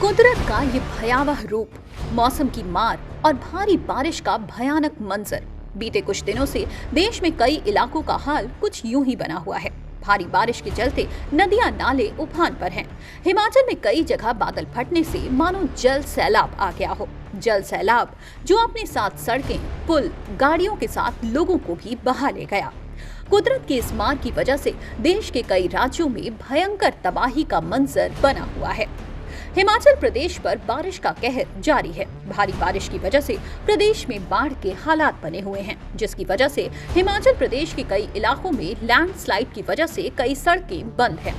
कुदरत का ये भयावह रूप, मौसम की मार और भारी बारिश का भयानक मंजर। बीते कुछ दिनों से देश में कई इलाकों का हाल कुछ यूं ही बना हुआ है। भारी बारिश के चलते नदियां नाले उफान पर हैं। हिमाचल में कई जगह बादल फटने से मानो जल सैलाब आ गया हो। जल सैलाब जो अपने साथ सड़कें, पुल, गाड़ियों के साथ लोगों को भी बहा ले गया। कुदरत की इस मार की वजह से देश के कई राज्यों में भयंकर तबाही का मंजर बना हुआ है। हिमाचल प्रदेश पर बारिश का कहर जारी है। भारी बारिश की वजह से प्रदेश में बाढ़ के हालात बने हुए हैं, जिसकी वजह से हिमाचल प्रदेश के कई इलाकों में लैंडस्लाइड की वजह से कई सड़कें बंद हैं।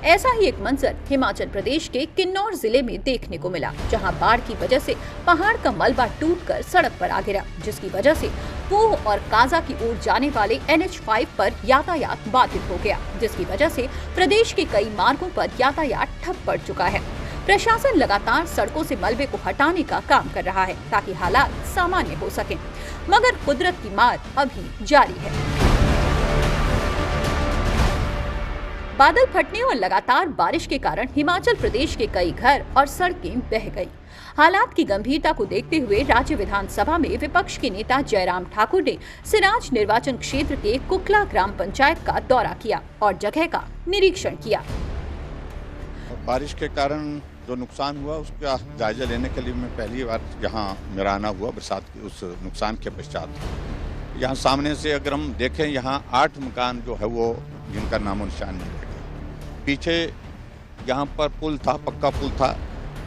ऐसा ही एक मंजर हिमाचल प्रदेश के किन्नौर जिले में देखने को मिला, जहां बाढ़ की वजह से पहाड़ का मलबा टूटकर सड़क पर आ गिरा, जिसकी वजह से पूह और काजा की ओर जाने वाले NH5 पर यातायात बाधित हो गया, जिसकी वजह से प्रदेश के कई मार्गों पर यातायात ठप पड़ चुका है। प्रशासन लगातार सड़कों से मलबे को हटाने का काम कर रहा है ताकि हालात सामान्य हो सकें, मगर कुदरत की मार अभी जारी है। बादल फटने और लगातार बारिश के कारण हिमाचल प्रदेश के कई घर और सड़कें बह गई। हालात की गंभीरता को देखते हुए राज्य विधानसभा में विपक्ष के नेता जयराम ठाकुर ने सिराज निर्वाचन क्षेत्र के कुकला ग्राम पंचायत का दौरा किया और जगह का निरीक्षण किया। बारिश के कारण जो नुकसान हुआ उसका जायजा लेने के लिए मैं पहली बार यहाँ मेरा आना हुआ बरसात के उस नुकसान के पश्चात। यहाँ सामने से अगर हम देखें, यहाँ 8 मकान जो है वो जिनका नामो निशान नहीं रह गया। पीछे यहाँ पर पुल था, पक्का पुल था,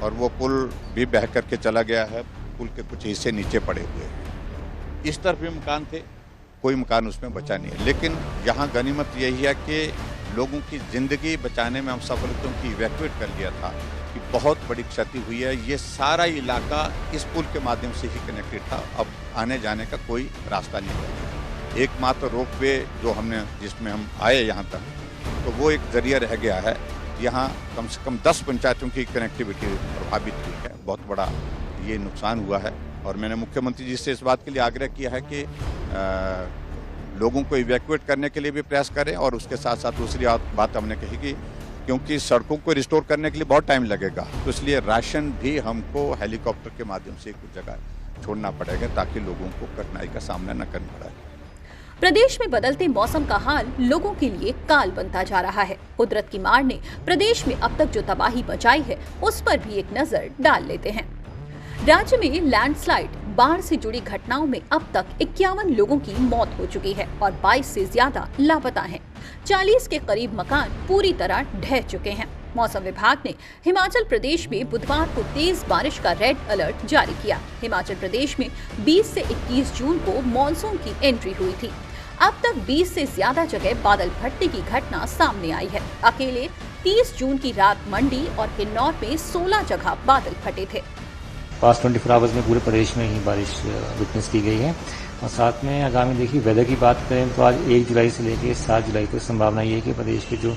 और वो पुल भी बह करके चला गया है। पुल के कुछ हिस्से नीचे पड़े हुए हैं। इस तरफ भी मकान थे, कोई मकान उसमें बचा नहीं है। लेकिन यहाँ गनीमत यही है कि लोगों की ज़िंदगी बचाने में हम सफल, क्योंकि इवैक्यूएट कर लिया था कि बहुत बड़ी क्षति हुई है। ये सारा इलाका इस पुल के माध्यम से ही कनेक्टेड था। अब आने जाने का कोई रास्ता नहीं है। एकमात्र रोपवे जो हमने जिसमें हम आए यहाँ तक, तो वो एक जरिया रह गया है। यहाँ कम से कम 10 पंचायतों की कनेक्टिविटी प्रभावित हुई है। बहुत बड़ा ये नुकसान हुआ है और मैंने मुख्यमंत्री जी से इस बात के लिए आग्रह किया है कि लोगों को इवैक्यूएट करने के लिए भी प्रयास करें, और उसके साथ साथ दूसरी बात हमने कही कि क्योंकि सड़कों को रिस्टोर करने के लिए बहुत टाइम लगेगा, तो इसलिए राशन भी हमको हेलीकॉप्टर के माध्यम से कुछ जगह छोड़ना पड़ेगा ताकि लोगों को कठिनाई का सामना न करना पड़े। प्रदेश में बदलते मौसम का हाल लोगों के लिए काल बनता जा रहा है। कुदरत की मार ने प्रदेश में अब तक जो तबाही मचाई है, उस पर भी एक नजर डाल लेते हैं। राज्य में लैंडस्लाइड, बाढ़ से जुड़ी घटनाओं में अब तक 51 लोगों की मौत हो चुकी है और 22 से ज्यादा लापता हैं। 40 के करीब मकान पूरी तरह ढह चुके हैं। मौसम विभाग ने हिमाचल प्रदेश में बुधवार को तेज बारिश का रेड अलर्ट जारी किया। हिमाचल प्रदेश में 20 से 21 जून को मॉनसून की एंट्री हुई थी। अब तक 20 से ज्यादा जगह बादल फटने की घटना सामने आई है। अकेले 30 जून की रात मंडी और किन्नौर में 16 जगह बादल फटे थे। पास्ट 24 आवर्स में पूरे प्रदेश में ही बारिश विटनेस की गई है। और साथ में आगामी देखिए वेदर की बात करें तो आज 1 जुलाई से लेकर 7 जुलाई तक संभावना ये है कि प्रदेश के जो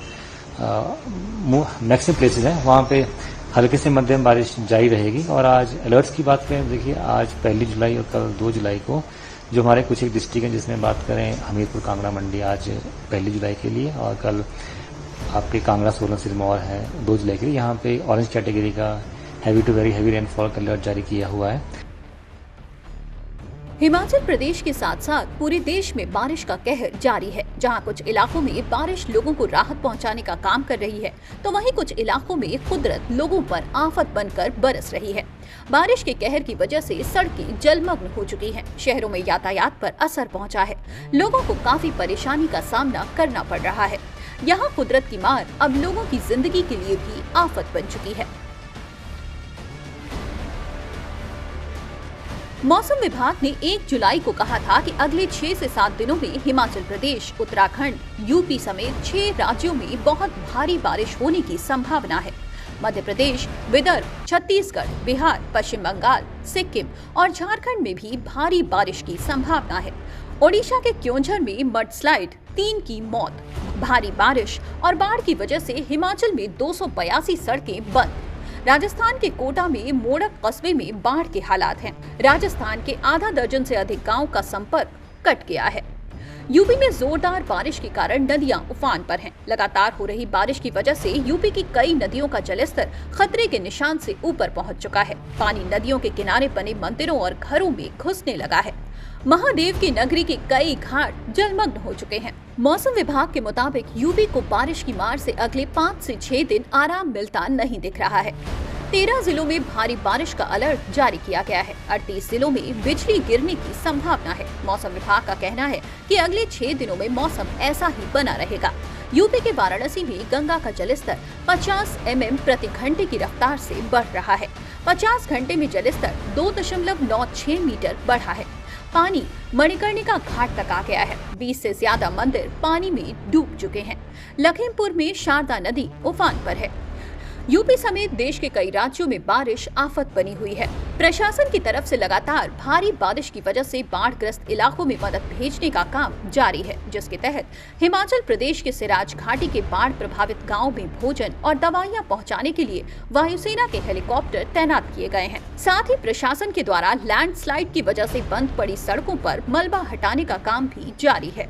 मैक्सिमम प्लेसेस हैं वहाँ पे हल्के से मध्यम बारिश जारी रहेगी। और आज अलर्ट्स की बात करें, देखिए आज 1 जुलाई और कल 2 जुलाई को जो हमारे कुछ एक डिस्ट्रिक्ट हैं, जिसमें बात करें हमीरपुर, कांगड़ा, मंडी आज 1 जुलाई के लिए, और कल आपके कांगड़ा, सोलन, सिरमौर है 2 जुलाई के लिए। यहाँ पे ऑरेंज कैटेगरी का heavy to very heavy rainfall का अलर्ट जारी किया हुआ है। हिमाचल प्रदेश के साथ साथ पूरे देश में बारिश का कहर जारी है। जहां कुछ इलाकों में बारिश लोगों को राहत पहुंचाने का काम कर रही है, तो वहीं कुछ इलाकों में कुदरत लोगों पर आफत बनकर बरस रही है। बारिश के कहर की वजह से सड़कें जलमग्न हो चुकी हैं। शहरों में यातायात पर असर पहुंचा है। लोगों को काफी परेशानी का सामना करना पड़ रहा है। यहाँ कुदरत की मार अब लोगों की जिंदगी के लिए भी आफत बन चुकी है। मौसम विभाग ने 1 जुलाई को कहा था कि अगले 6 से 7 दिनों में हिमाचल प्रदेश, उत्तराखंड, यूपी समेत 6 राज्यों में बहुत भारी बारिश होने की संभावना है। मध्य प्रदेश, विदर्भ, छत्तीसगढ़, बिहार, पश्चिम बंगाल, सिक्किम और झारखंड में भी भारी बारिश की संभावना है। ओडिशा के क्योंझर में मडस्लाइड, 3 की मौत। भारी बारिश और बाढ़ की वजह से हिमाचल में 282 सड़कें बंद। राजस्थान के कोटा में मोड़क कस्बे में बाढ़ के हालात हैं। राजस्थान के आधा दर्जन से अधिक गांव का संपर्क कट गया है। यूपी में जोरदार बारिश के कारण नदियां उफान पर हैं। लगातार हो रही बारिश की वजह से यूपी की कई नदियों का जलस्तर खतरे के निशान से ऊपर पहुंच चुका है। पानी नदियों के किनारे बने मंदिरों और घरों में घुसने लगा है। महादेव की नगरी के कई घाट जलमग्न हो चुके हैं। मौसम विभाग के मुताबिक यूपी को बारिश की मार से अगले 5 से 6 दिन आराम मिलता नहीं दिख रहा है। 13 जिलों में भारी बारिश का अलर्ट जारी किया गया है। 38 जिलों में बिजली गिरने की संभावना है। मौसम विभाग का कहना है कि अगले 6 दिनों में मौसम ऐसा ही बना रहेगा। यूपी के वाराणसी में गंगा का जलस्तर 50 mm प्रति घंटे की रफ्तार से बढ़ रहा है। 50 घंटे में जलस्तर 2.96 मीटर बढ़ा है। पानी मणिकर्णिका घाट तक आ गया है। 20 से ज्यादा मंदिर पानी में डूब चुके हैं। लखीमपुर में शारदा नदी उफान पर है। यूपी समेत देश के कई राज्यों में बारिश आफत बनी हुई है। प्रशासन की तरफ से लगातार भारी बारिश की वजह से बाढ़ग्रस्त इलाकों में मदद भेजने का काम जारी है, जिसके तहत हिमाचल प्रदेश के सिराज घाटी के बाढ़ प्रभावित गांव में भोजन और दवाइयां पहुंचाने के लिए वायुसेना के हेलीकॉप्टर तैनात किए गए हैं। साथ ही प्रशासन के द्वारा लैंडस्लाइड की वजह से बंद पड़ी सड़कों पर मलबा हटाने का काम भी जारी है।